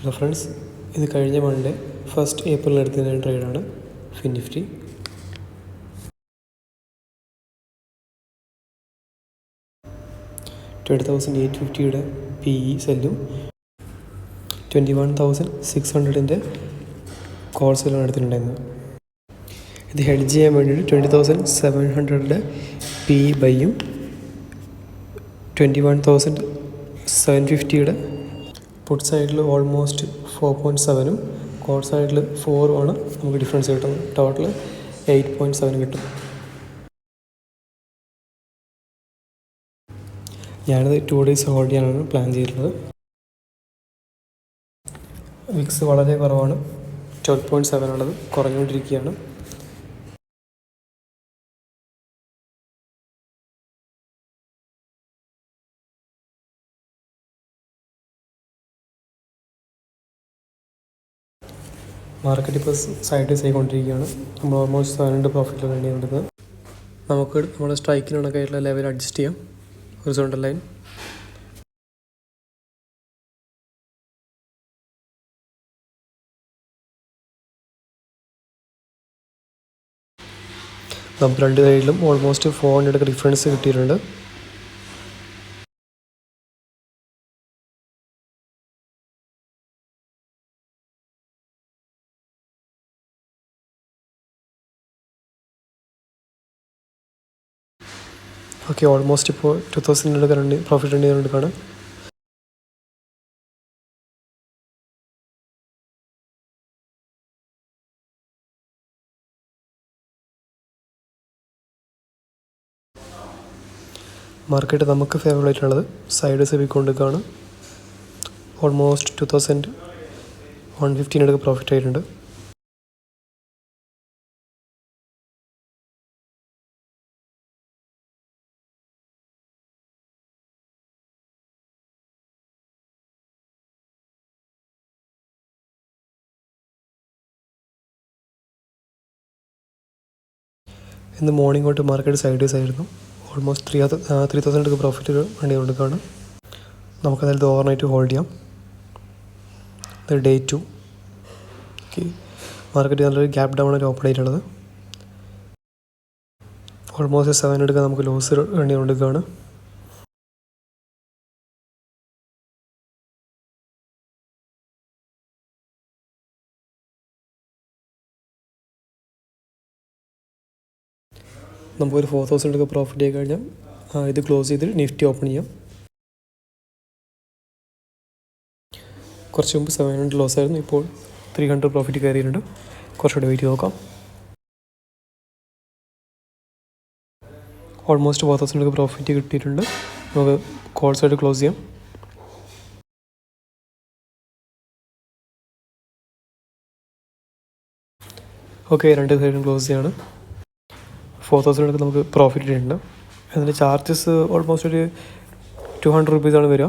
Hello friends, ഇത് കഴിഞ്ഞ Monday 1 April എടുത്ത ട്രേഡാണ് ഫിൻനിഫ്റ്റി. $20,850 PE സെല്ലും 21,600 കോൾ സെല്ലാണ് എടുത്തിട്ടുണ്ടായിരുന്നത്. ഇത് ഹെഡ്ജ് ചെയ്യാൻ വേണ്ടിയിട്ട് 20,700 PE ബൈയും 21,750 പുട്ട് സൈഡിൽ ഓൾമോസ്റ്റ് 4.7 കോൾ സൈഡിൽ 4 നമുക്ക് ഡിഫറൻസ് കിട്ടുന്നത്. ടോട്ടൽ 8.7 കിട്ടും. ഞാനത് 2 days ഹോൾഡ് ചെയ്യാനാണ് പ്ലാൻ ചെയ്തിട്ടുള്ളത്. വിക്സ് വളരെ കുറവാണ്, 12.7 ഉള്ളത്, കുറഞ്ഞുകൊണ്ടിരിക്കുകയാണ്. മാർക്കറ്റ് ഇപ്പോൾ സൈഡ് വേസ് ആയിക്കൊണ്ടിരിക്കുകയാണ്. നമ്മൾ ഓൾമോസ്റ്റ് 700 പ്രോഫിറ്റിലാണ് വേണ്ടിയിരുന്നത്. നമുക്ക് നമ്മുടെ സ്ട്രൈക്കിന് കണക്കായിട്ടുള്ള ലെവൽ അഡ്ജസ്റ്റ് ചെയ്യാം. ഹൊറിസോണ്ടൽ ലൈൻ നമുക്ക് രണ്ട് സൈഡിലും ഓൾമോസ്റ്റ് 400 ഡിഫറൻസ് കിട്ടിയിട്ടുണ്ട്. ഓക്കെ, ഓൾമോസ്റ്റ് ഇപ്പോൾ 2000 കറണ്ട് പ്രോഫിറ്റ് ഉണ്ട് ചെയ്തുകൊണ്ടിരിക്കുകയാണ്. മാർക്കറ്റ് നമുക്ക് ഫേവറബിൾ ആയിട്ടുള്ളത് സൈഡ് വേസ് പോയിക്കൊണ്ടിരിക്കുകയാണ്. ഓൾമോസ്റ്റ് 2115 പ്രോഫിറ്റ് ആയിട്ടുണ്ട്. ഇന്ന് മോർണിംഗ് തൊട്ട് മാർക്കറ്റ് സൈഡ് വേസ് ആയിരുന്നു. ഓൾമോസ്റ്റ് 3000 പ്രോഫിറ്റ് വേണ്ടി കൊടുക്കുകയാണ്. നമുക്കതായത് ഓവർനൈറ്റ് ഹോൾഡ് ചെയ്യാം. ഇത് ഡേ 2. ഓക്കെ, മാർക്കറ്റ് നല്ലൊരു ഗ്യാപ്പ് ഡൗൺ ആയിട്ട് ഓപ്പൺ ആയിട്ടുള്ളത്. ഓൾമോസ്റ്റ് 700 നമുക്ക് ലോസ് വേണ്ടി കൊടുക്കുകയാണ്. നമുക്കൊരു 4000 പ്രോഫിറ്റ് ആയി കഴിഞ്ഞാൽ ഇത് ക്ലോസ് ചെയ്തിട്ട് നിഫ്റ്റി ഓപ്പൺ ചെയ്യാം. കുറച്ച് മുമ്പ് 700 ലോസ് ആയിരുന്നു, ഇപ്പോൾ 300 പ്രോഫിറ്റ് കയറിയിട്ടുണ്ട്. കുറച്ചുകൂടെ വെയിറ്റ് ചെയ്ത് നോക്കാം. ഓൾമോസ്റ്റ് 4000 പ്രോഫിറ്റ് കിട്ടിയിട്ടുണ്ട്. നമുക്ക് കോൾ സൈഡ് ക്ലോസ് ചെയ്യാം. ഓക്കെ, രണ്ട് സൈഡും ക്ലോസ് ചെയ്യാണ്. 4000 നമുക്ക് പ്രോഫിറ്റ് ഉണ്ട്. അതിൻ്റെ ചാർജസ് ഓൾമോസ്റ്റ് ഒരു 200 rupees വരിക.